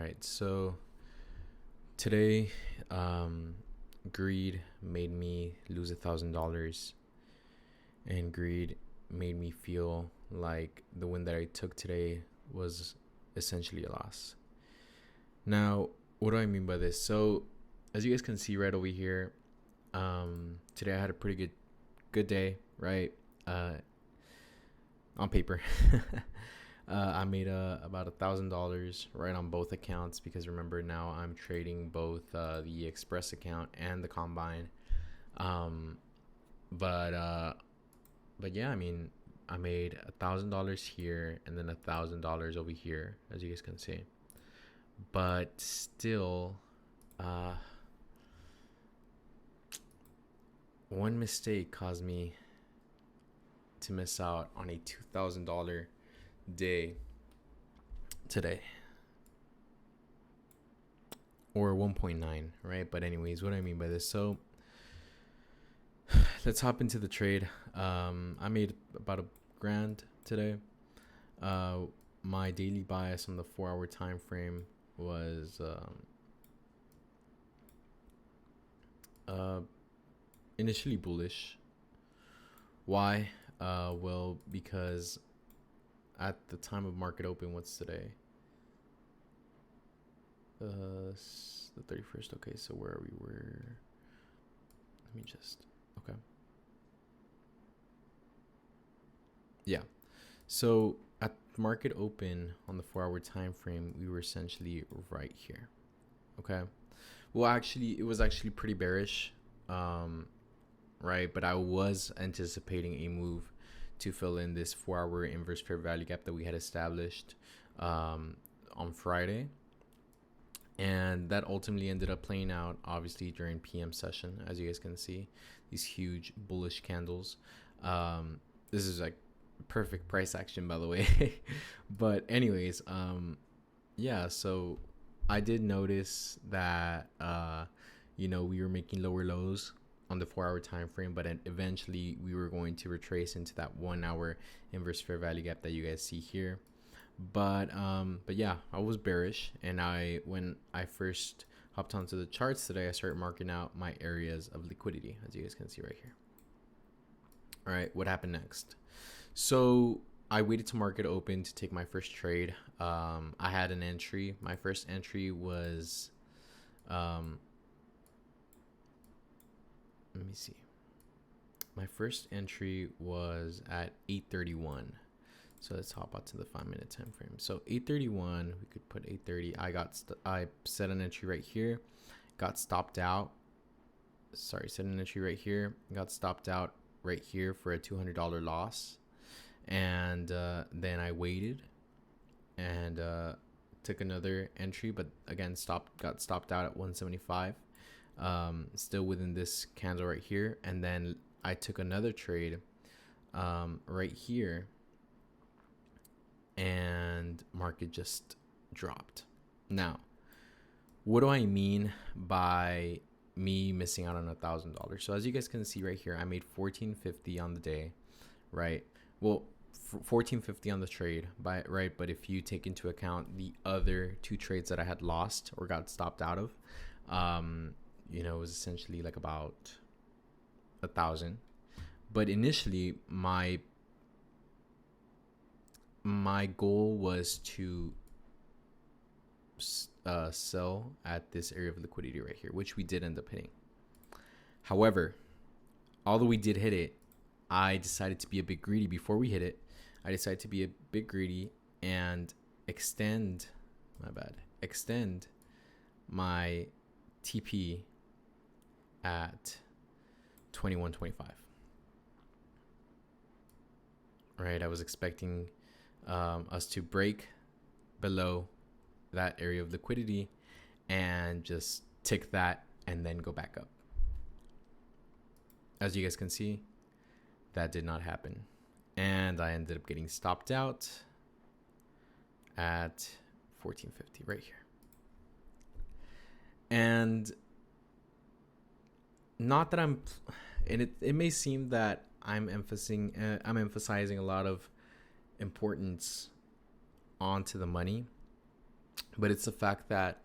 right. So today, greed made me lose $1,000, and greed made me feel like the win that I took today was essentially a loss. Now, what do I mean by this? So, as you guys can see right over here, today I had a pretty good day, right? Uh, on paper. I made about $1,000 right on both accounts because remember now I'm trading both the Express account and the Combine. Um, but yeah, I mean I made $1,000 here and then $1,000 over here, as you guys can see. But still, uh, one mistake caused me to miss out on a $2,000 day today, or 1.9, right? But anyways, what I mean by this, so let's hop into the trade. I made about $1,000 today. My daily bias on the 4-hour time frame was initially bullish. Why? Well, because at the time of market open, what's today? The 31st. Okay, so where we were. Let me just. Okay. Yeah. So at market open on the 4-hour time frame, we were essentially right here. Okay. Well, actually, it was actually pretty bearish. Right, but I was anticipating a move to fill in this 4-hour inverse fair value gap that we had established on Friday, and that ultimately ended up playing out obviously during PM session. As you guys can see, these huge bullish candles. This is like perfect price action, by the way. But anyways, yeah, so I did notice that we were making lower lows on the 4-hour time frame, but eventually we were going to retrace into that 1-hour inverse fair value gap that you guys see here. But yeah, I was bearish, and when I first hopped onto the charts today, I started marking out my areas of liquidity, as you guys can see right here. All right, what happened next? So I waited to market open to take my first trade. I had an entry. My first entry was let me see. My first entry was at 8:31. So let's hop out to the 5-minute time frame. So 8:31, we could put 8:30. I set an entry right here, got stopped out. Sorry, set an entry right here, got stopped out right here for a $200 loss, and then I waited and took another entry, but again got stopped out at 175. Still within this candle right here, and then I took another trade right here, and market just dropped. Now, what do I mean by me missing out on $1,000? So as you guys can see right here, I made $14.50 on the day, right? Well, $14.50 on the trade, right? But if you take into account the other two trades that I had lost or got stopped out of, it was essentially like about 1,000. But initially, my goal was to sell at this area of liquidity right here, which we did end up hitting. However, although we did hit it, I decided to be a bit greedy before we hit it. I decided to be a bit greedy and extend my TP at 21.25. Right, I was expecting us to break below that area of liquidity and just tick that and then go back up. As you guys can see, that did not happen, and I ended up getting stopped out at 14.50 right here. And not that and it may seem that I'm emphasizing a lot of importance onto the money, but it's the fact that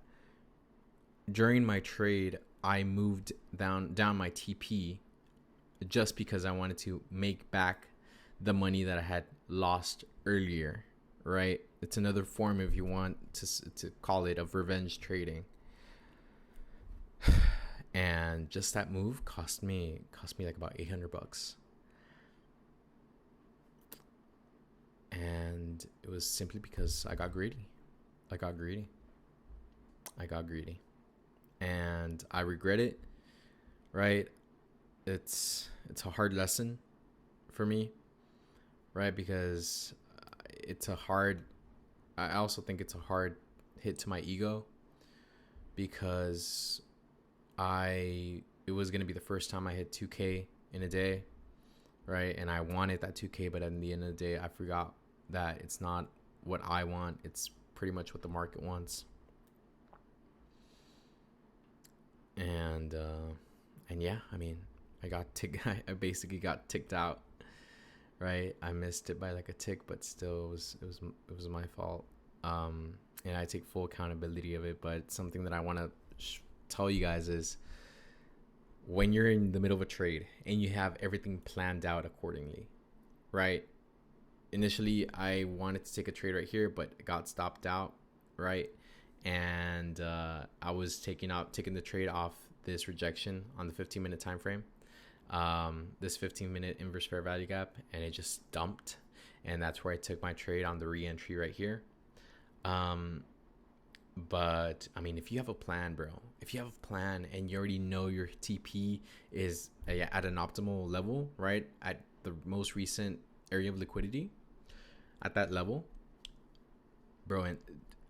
during my trade, I moved down my TP just because I wanted to make back the money that I had lost earlier, right? It's another form, if you want to call it, of revenge trading. And just that move cost me like about $800. And it was simply because I got greedy. And I regret it, right? It's a hard lesson for me, right? Because I also think it's a hard hit to my ego, because it was going to be the first time I hit 2K in a day, right? And I wanted that 2K, but at the end of the day, I forgot that it's not what I want. It's pretty much what the market wants. And yeah, I mean, I basically got ticked out, right? I missed it by like a tick, but still it was my fault. And I take full accountability of it. But something that I want to tell you guys is, when you're in the middle of a trade and you have everything planned out accordingly, right? Initially, I wanted to take a trade right here, but it got stopped out, right? And I was taking the trade off this rejection on the 15-minute time frame, this 15-minute inverse fair value gap, and it just dumped. And that's where I took my trade on the re-entry right here. But I mean, if you have a plan, bro, and you already know your TP is at an optimal level, right, at the most recent area of liquidity, at that level, bro, and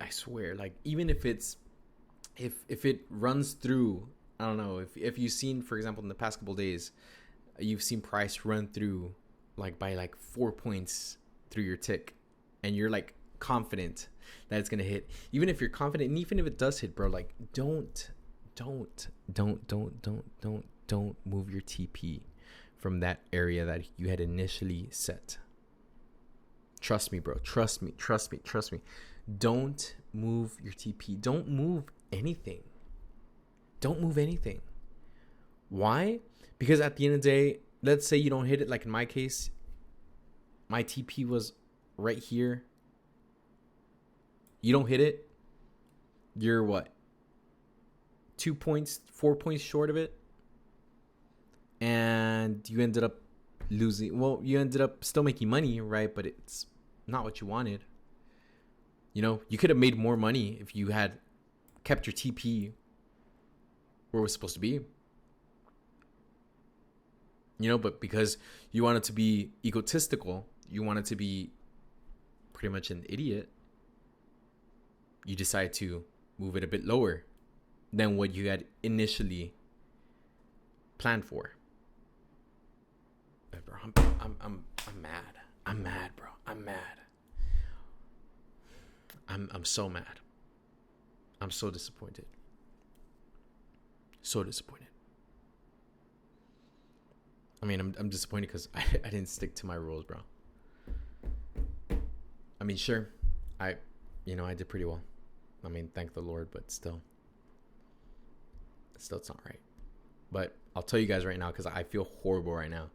I swear, like, even if it runs through, I don't know, if you've seen, for example, in the past couple of days, you've seen price run through like by like 4 points through your tick, and you're like confident that it's gonna hit. Even if you're confident, and even if it does hit, bro, like, don't move your TP from that area that you had initially set. Trust me, bro. Trust me. Don't move your TP. Don't move anything. Why? Because at the end of the day, let's say you don't hit it. Like in my case, my TP was right here. You don't hit it, you're what? 2 points, 4 points short of it. And you ended up losing. Well, you ended up still making money, right? But it's not what you wanted. You know, you could have made more money if you had kept your TP where it was supposed to be. You know, but because you wanted to be egotistical, you wanted to be pretty much an idiot, you decide to move it a bit lower than what you had initially planned for. But bro, I'm mad. I'm mad, bro. I'm mad. I'm so mad. I'm so disappointed. I mean, I'm disappointed because I didn't stick to my rules, bro. I mean, sure, I did pretty well. I mean, thank the Lord, but still it's not right. But I'll tell you guys right now, because I feel horrible right now.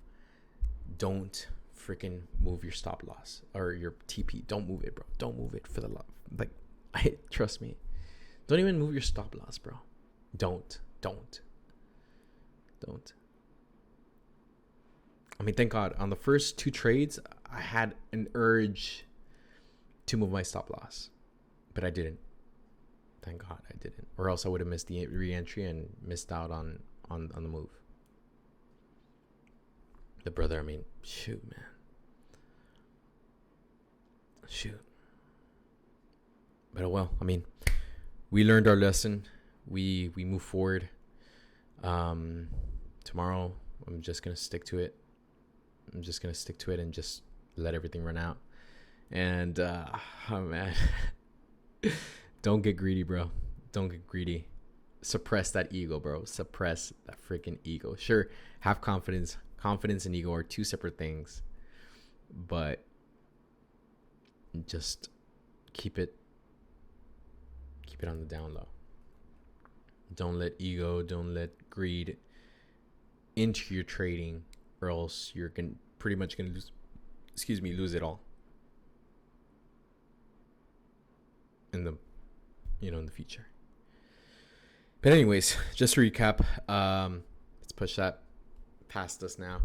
Don't freaking move your stop loss or your TP. Don't move it, bro. Don't move it for the love. Like, trust me. Don't even move your stop loss, bro. Don't. I mean, thank God. On the first two trades, I had an urge to move my stop loss, but I didn't. Thank God I didn't. Or else I would have missed the re-entry and missed out on the move. The brother, I mean, shoot, man. Shoot. But oh well, I mean, we learned our lesson. We move forward. Tomorrow, I'm just going to stick to it. And just let everything run out. And, oh man, don't get greedy, bro. Don't get greedy. Suppress that ego, bro. Suppress that freaking ego. Sure, have confidence. Confidence and ego are two separate things, but just keep it keep it on the down low. Don't let ego, don't let greed into your trading, or else you're pretty much gonna lose it all in the in the future. But anyways, just to recap, let's push that past us now.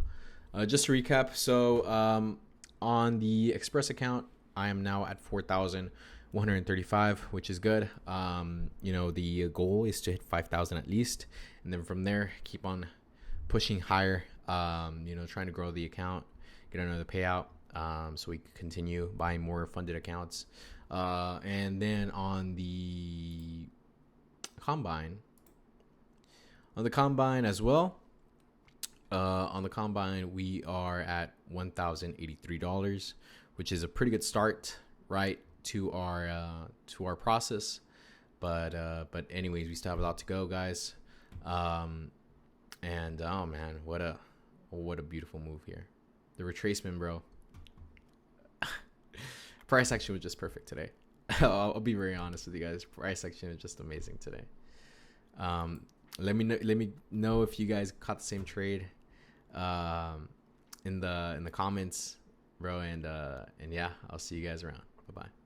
Just to recap, so on the Express account, I am now at 4,135, which is good. The goal is to hit 5,000 at least, and then from there keep on pushing higher. Trying to grow the account, get another payout, so we can continue buying more funded accounts. And then on the combine as well. On the combine, we are at $1,083, which is a pretty good start, right, to our process. But anyways, we still have a lot to go, guys. And oh man, what a beautiful move here. The retracement, bro. Price action was just perfect today. I'll be very honest with you guys. Price action is just amazing today. Let me know if you guys caught the same trade in the comments, bro. And yeah, I'll see you guys around. Bye bye.